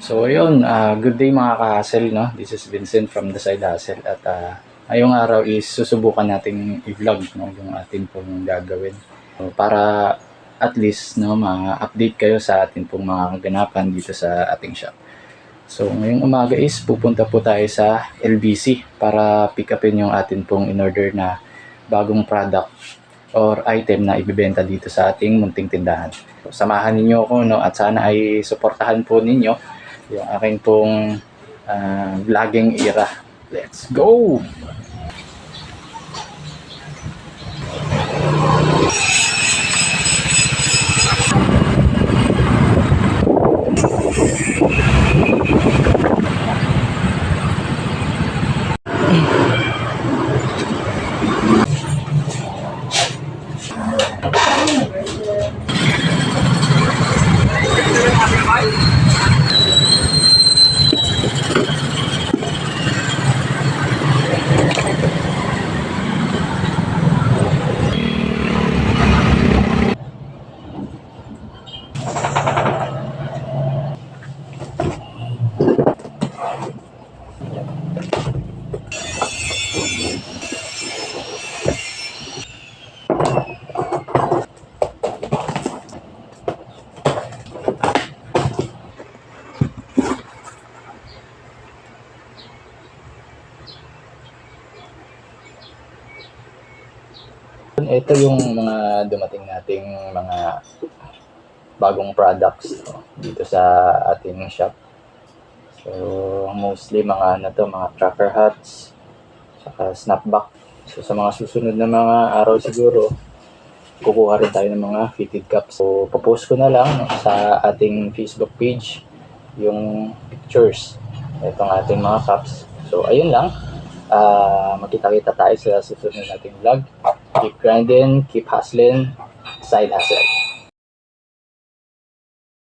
So ayun, good day mga ka-hustle, no? This is Vincent from The Side Hustle at ngayong araw is susubukan nating i-vlog, no, yung atin pong gagawin. So, para at least, no, ma-update kayo sa atin pong mga kaganapan dito sa ating shop. So ngayong umaga is pupunta po tayo sa LBC para pick upin yung atin pong in-order na bagong product or item na ibibenta dito sa ating munting tindahan. So, samahan ninyo ako, no, at sana ay suportahan po ninyo yung aking pong vlogging era. Let's go! Ito yung mga dumating nating mga bagong products, no, dito sa ating shop. So mostly mga mga tracker hats, saka snapback. So sa mga susunod na mga araw siguro, kukuha rin tayo ng mga fitted cups. So popost ko na lang sa ating Facebook page yung pictures itong ating mga cups. So ayun lang. Magkita-kita tayo sa susunod nating vlog. Keep grinding, keep hustling, side hustle.